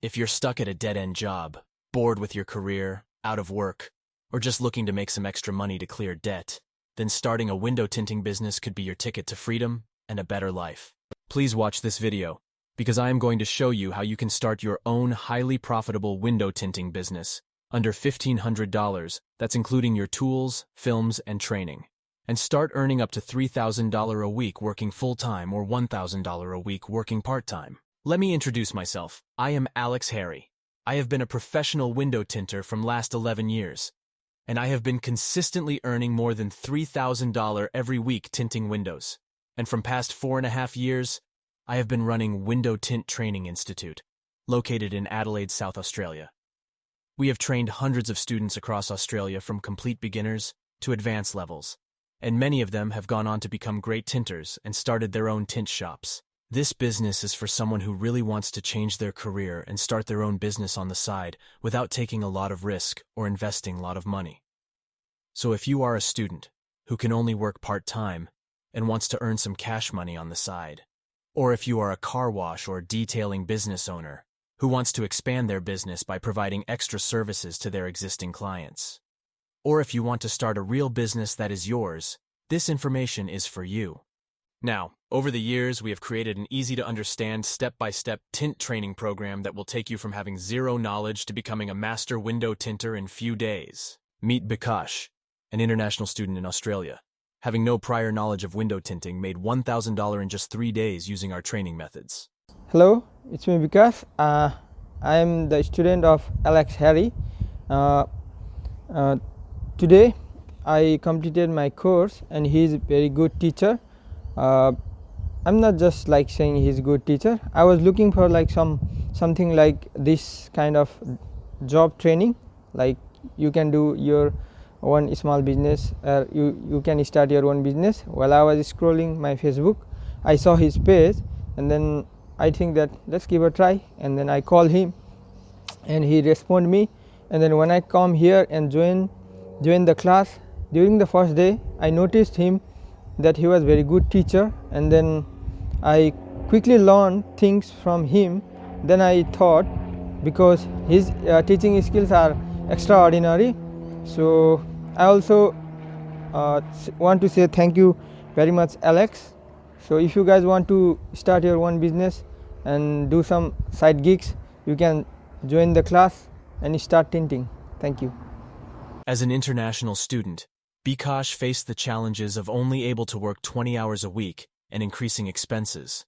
If you're stuck at a dead-end job, bored with your career, out of work, or just looking to make some extra money to clear debt, then starting a window tinting business could be your ticket to freedom and a better life. Please watch this video, because I am going to show you how you can start your own highly profitable window tinting business under $1,500, that's including your tools, films, and training, and start earning up to $3,000 a week working full-time or $1,000 a week working part-time. Let me introduce myself. I am Alex Harry. I have been a professional window tinter from last 11 years, and I have been consistently earning more than $3,000 every week tinting windows. And from past 4.5 years, I have been running Window Tint Training Institute, located in Adelaide, South Australia. We have trained hundreds of students across Australia from complete beginners to advanced levels, and many of them have gone on to become great tinters and started their own tint shops. This business is for someone who really wants to change their career and start their own business on the side without taking a lot of risk or investing a lot of money. So if you are a student who can only work part-time and wants to earn some cash money on the side, or if you are a car wash or detailing business owner who wants to expand their business by providing extra services to their existing clients, or if you want to start a real business that is yours, this information is for you. Now, over the years, we have created an easy-to-understand, step-by-step tint training program that will take you from having zero knowledge to becoming a master window tinter in few days. Meet Bikash, an international student in Australia. Having no prior knowledge of window tinting, made $1,000 in just 3 days using our training methods. Hello, it's me Bikash. I am the student of Alex Harry. Today I completed my course and he is a very good teacher. I'm not just like saying he's a good teacher. I was looking for like something like this kind of job training, like you can do your own small business, you can start your own business. While I was scrolling my Facebook, I saw his page, and then I think that let's give a try, and then I call him and he respond me. And then when I come here and join the class, during the first day I noticed him that he was very good teacher, and then I quickly learned things from him. Then I thought, because his teaching skills are extraordinary, so I also want to say thank you very much, Alex. So if you guys want to start your own business and do some side gigs, you can join the class and start tinting. Thank you. As an international student, Bikash faced the challenges of only able to work 20 hours a week and increasing expenses.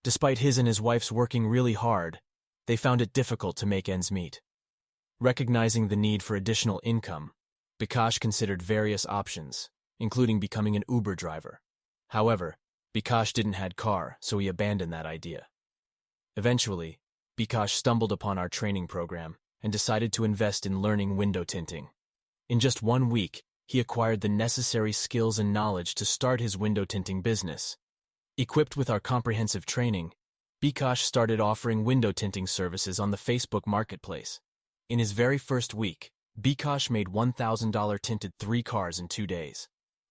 Despite his and his wife's working really hard, they found it difficult to make ends meet. Recognizing the need for additional income, Bikash considered various options, including becoming an Uber driver. However, Bikash didn't have a car, so he abandoned that idea. Eventually, Bikash stumbled upon our training program and decided to invest in learning window tinting. In just 1 week, he acquired the necessary skills and knowledge to start his window tinting business. Equipped with our comprehensive training, Bikash started offering window tinting services on the Facebook marketplace. In his very first week, Bikash made $1,000 tinted 3 cars in 2 days.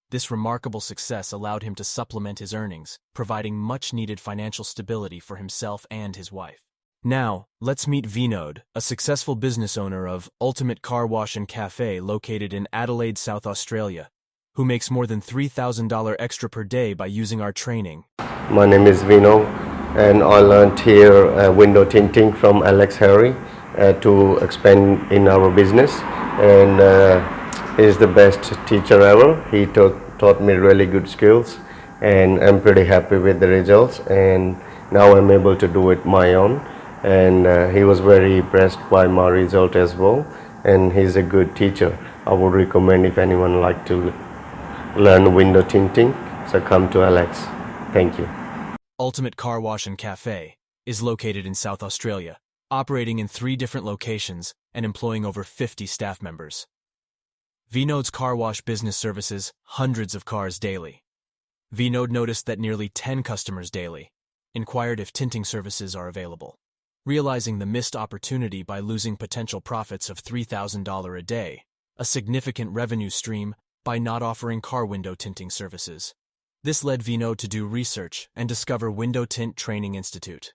This remarkable success allowed him to supplement his earnings, providing much-needed financial stability for himself and his wife. Now, let's meet Vinod, a successful business owner of Ultimate Car Wash and Cafe located in Adelaide, South Australia, who makes more than $3,000 extra per day by using our training. My name is Vinod, and I learned here window tinting from Alex Harry to expand in our business, and he's the best teacher ever. He taught me really good skills, and I'm pretty happy with the results, and now I'm able to do it my own. And he was very impressed by my result as well, and he's a good teacher. I would recommend if anyone like to learn window tinting, so come to Alex. Thank you. Ultimate Car Wash and Cafe is located in South Australia, operating in 3 different locations and employing over 50 staff members. Vinod's car wash business services hundreds of cars daily. Vinod noticed that nearly 10 customers daily inquired if tinting services are available. Realizing the missed opportunity by losing potential profits of $3,000 a day, a significant revenue stream by not offering car window tinting services. This led Vinod to do research and discover Window Tint Training Institute.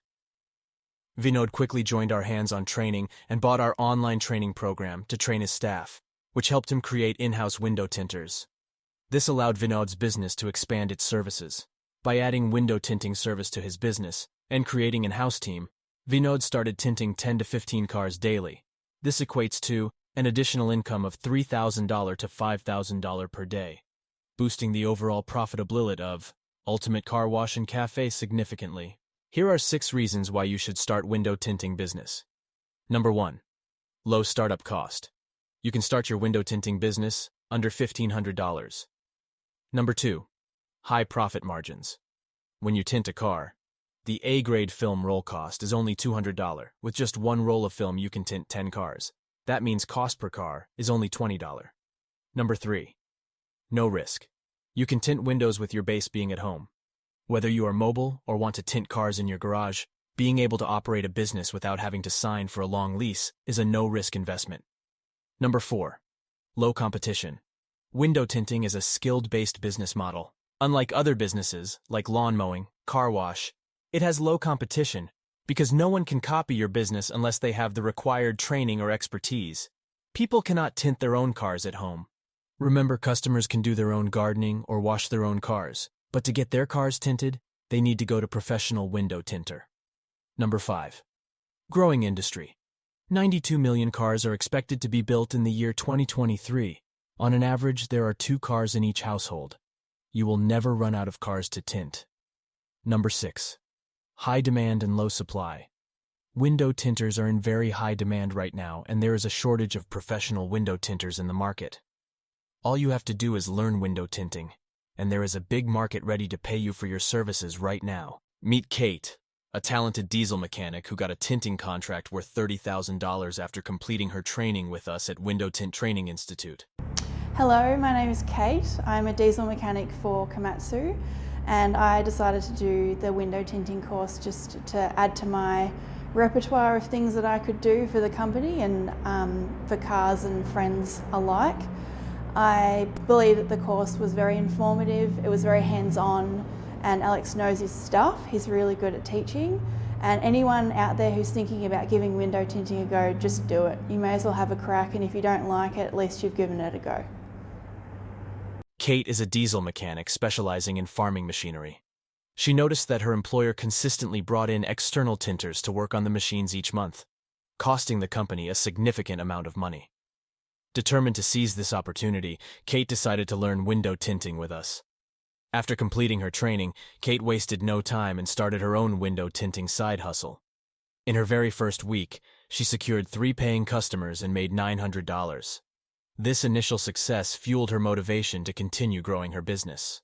Vinod quickly joined our hands-on training and bought our online training program to train his staff, which helped him create in-house window tinters. This allowed Vinod's business to expand its services. By adding window tinting service to his business and creating an in-house team, Vinod started tinting 10 to 15 cars daily. This equates to an additional income of $3,000 to $5,000 per day, boosting the overall profitability of Ultimate Car Wash and Cafe significantly. Here are 6 reasons why you should start window tinting business. Number 1. Low startup cost. You can start your window tinting business under $1,500. Number 2. High profit margins. When you tint a car, the A-grade film roll cost is only $200. With just one roll of film, you can tint 10 cars. That means cost per car is only $20. Number 3. No risk. You can tint windows with your base being at home. Whether you are mobile or want to tint cars in your garage, being able to operate a business without having to sign for a long lease is a no-risk investment. Number 4. Low competition. Window tinting is a skilled-based business model. Unlike other businesses, like lawn mowing, car wash, it has low competition because no one can copy your business unless they have the required training or expertise. People cannot tint their own cars at home. Remember, customers can do their own gardening or wash their own cars, but to get their cars tinted, they need to go to professional window tinter. Number 5. Growing industry. 92 million cars are expected to be built in the year 2023. On an average, there are 2 cars in each household. You will never run out of cars to tint. Number 6. High demand and low supply. Window tinters are in very high demand right now, and there is a shortage of professional window tinters in the market. All you have to do is learn window tinting, and there is a big market ready to pay you for your services right now. Meet Kate, a talented diesel mechanic who got a tinting contract worth $30,000 after completing her training with us at Window Tint Training Institute. Hello, my name is Kate. I'm a diesel mechanic for Komatsu, and I decided to do the window tinting course just to add to my repertoire of things that I could do for the company and for cars and friends alike. I believe that the course was very informative, it was very hands-on, and Alex knows his stuff. He's really good at teaching. And anyone out there who's thinking about giving window tinting a go, just do it. You may as well have a crack, and if you don't like it, at least you've given it a go. Kate is a diesel mechanic specializing in farming machinery. She noticed that her employer consistently brought in external tinters to work on the machines each month, costing the company a significant amount of money. Determined to seize this opportunity, Kate decided to learn window tinting with us. After completing her training, Kate wasted no time and started her own window tinting side hustle. In her very first week, she secured 3 paying customers and made $900. This initial success fueled her motivation to continue growing her business.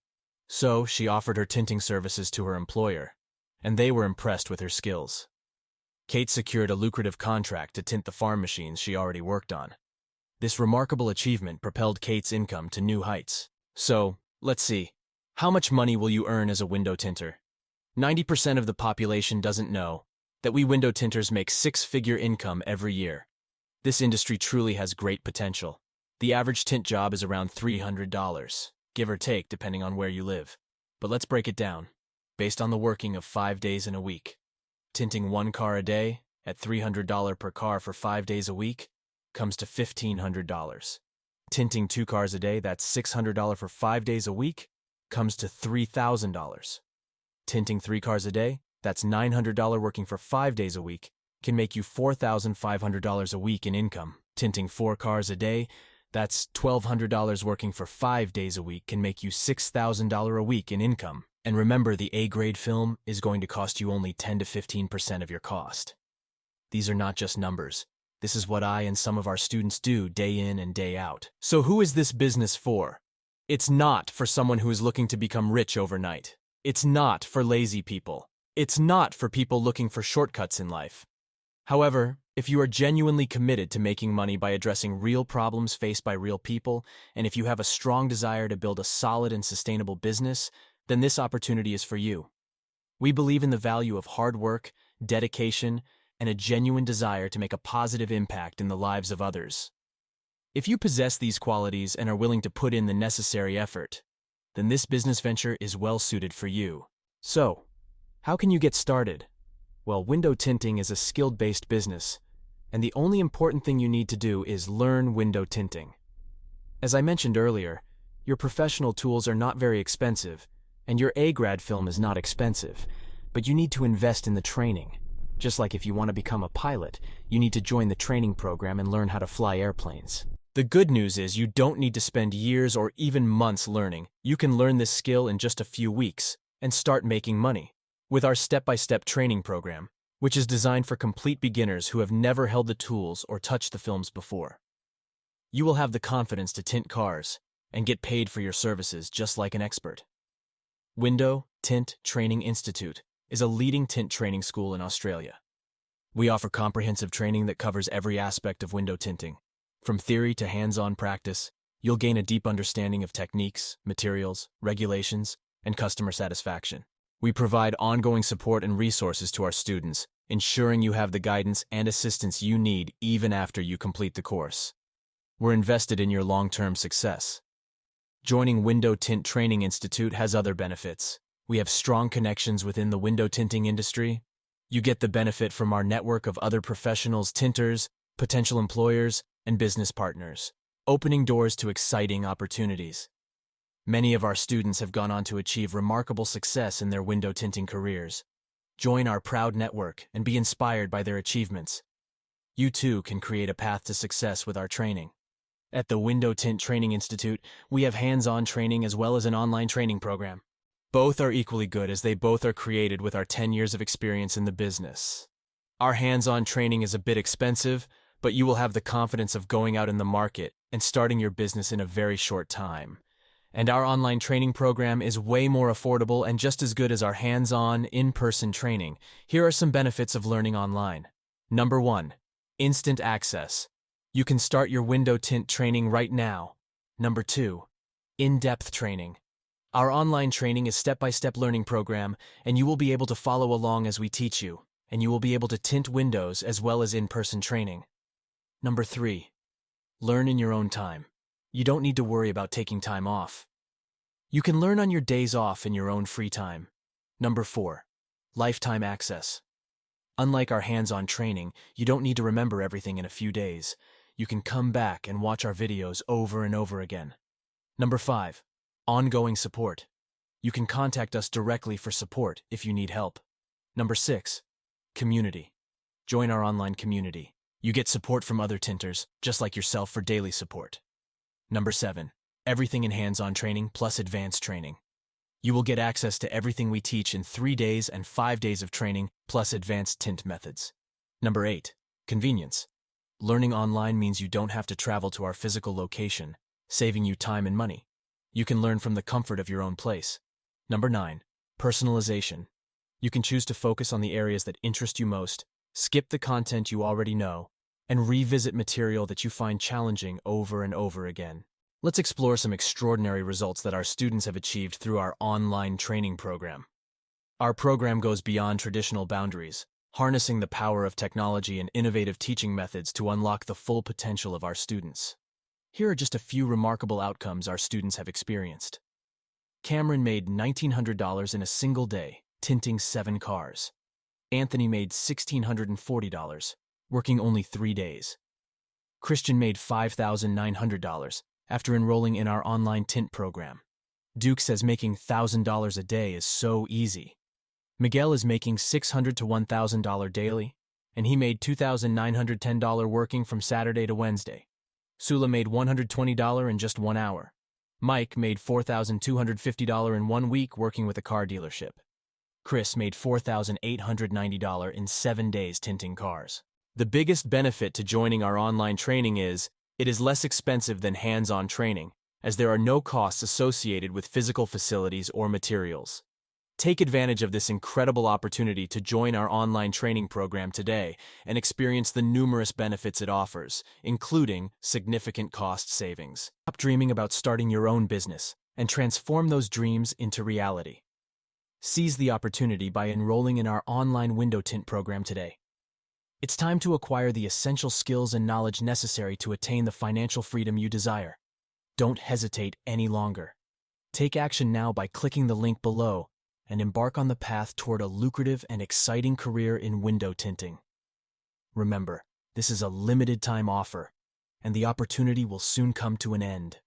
So, she offered her tinting services to her employer, and they were impressed with her skills. Kate secured a lucrative contract to tint the farm machines she already worked on. This remarkable achievement propelled Kate's income to new heights. So, let's see. How much money will you earn as a window tinter? 90% of the population doesn't know that we window tinters make 6-figure income every year. This industry truly has great potential. The average tint job is around $300, give or take depending on where you live. But let's break it down. Based on the working of 5 days in a week, tinting 1 car a day at $300 per car for 5 days a week comes to $1,500. Tinting 2 cars a day, that's $600 for 5 days a week, comes to $3,000. Tinting 3 cars a day, that's $900 working for 5 days a week, can make you $4,500 a week in income. Tinting 4 cars a day, that's $1,200 working for 5 days a week, can make you $6,000 a week in income. And remember, the A-grade film is going to cost you only 10 to 15% of your cost. These are not just numbers. This is what I and some of our students do day in and day out. So who is this business for? It's not for someone who is looking to become rich overnight. It's not for lazy people. It's not for people looking for shortcuts in life. However, if you are genuinely committed to making money by addressing real problems faced by real people, and if you have a strong desire to build a solid and sustainable business, then this opportunity is for you. We believe in the value of hard work, dedication, and a genuine desire to make a positive impact in the lives of others. If you possess these qualities and are willing to put in the necessary effort, then this business venture is well suited for you. So, how can you get started? Well, window tinting is a skill-based business, and the only important thing you need to do is learn window tinting. As I mentioned earlier, your professional tools are not very expensive, and your A-grad film is not expensive, but you need to invest in the training. Just like if you want to become a pilot, you need to join the training program and learn how to fly airplanes. The good news is you don't need to spend years or even months learning. You can learn this skill in just a few weeks and start making money with our step-by-step training program, which is designed for complete beginners who have never held the tools or touched the films before. You will have the confidence to tint cars and get paid for your services just like an expert. Window Tint Training Institute is a leading tint training school in Australia. We offer comprehensive training that covers every aspect of window tinting. From theory to hands-on practice, you'll gain a deep understanding of techniques, materials, regulations, and customer satisfaction. We provide ongoing support and resources to our students, ensuring you have the guidance and assistance you need even after you complete the course. We're invested in your long-term success. Joining Window Tint Training Institute has other benefits. We have strong connections within the window tinting industry. You get the benefit from our network of other professionals, tinters, potential employers, and business partners, opening doors to exciting opportunities. Many of our students have gone on to achieve remarkable success in their window tinting careers. Join our proud network and be inspired by their achievements. You too can create a path to success with our training. At the Window Tint Training Institute, we have hands-on training as well as an online training program. Both are equally good as they both are created with our 10 years of experience in the business. Our hands-on training is a bit expensive, but you will have the confidence of going out in the market and starting your business in a very short time. And our online training program is way more affordable and just as good as our hands-on, in-person training. Here are some benefits of learning online. Number 1. Instant access. You can start your window tint training right now. Number 2. In-depth training. Our online training is step-by-step learning program, and you will be able to follow along as we teach you, and you will be able to tint windows as well as in-person training. Number 3. Learn in your own time. You don't need to worry about taking time off. You can learn on your days off in your own free time. Number 4. Lifetime access. Unlike our hands-on training, you don't need to remember everything in a few days. You can come back and watch our videos over and over again. Number 5. Ongoing support. You can contact us directly for support if you need help. Number 6. Community. Join our online community. You get support from other tinters, just like yourself, for daily support. Number 7. Everything in hands-on training plus advanced training. You will get access to everything we teach in 3 days and 5 days of training plus advanced tint methods. Number 8. Convenience. Learning online means you don't have to travel to our physical location, saving you time and money. You can learn from the comfort of your own place. Number 9. Personalization. You can choose to focus on the areas that interest you most, skip the content you already know, and revisit material that you find challenging over and over again. Let's explore some extraordinary results that our students have achieved through our online training program. Our program goes beyond traditional boundaries, harnessing the power of technology and innovative teaching methods to unlock the full potential of our students. Here are just a few remarkable outcomes our students have experienced. Cameron made $1,900 in a single day, tinting 7 cars. Anthony made $1,640, working only 3 days. Christian made $5,900 after enrolling in our online tint program. Duke says making $1,000 a day is so easy. Miguel is making $600 to $1,000 daily, and he made $2,910 working from Saturday to Wednesday. Sula made $120 in just 1 hour. Mike made $4,250 in 1 week working with a car dealership. Chris made $4,890 in 7 days tinting cars. The biggest benefit to joining our online training is it is less expensive than hands-on training, as there are no costs associated with physical facilities or materials. Take advantage of this incredible opportunity to join our online training program today and experience the numerous benefits it offers, including significant cost savings. Stop dreaming about starting your own business and transform those dreams into reality. Seize the opportunity by enrolling in our online window tint program today. It's time to acquire the essential skills and knowledge necessary to attain the financial freedom you desire. Don't hesitate any longer. Take action now by clicking the link below and embark on the path toward a lucrative and exciting career in window tinting. Remember, this is a limited time offer, and the opportunity will soon come to an end.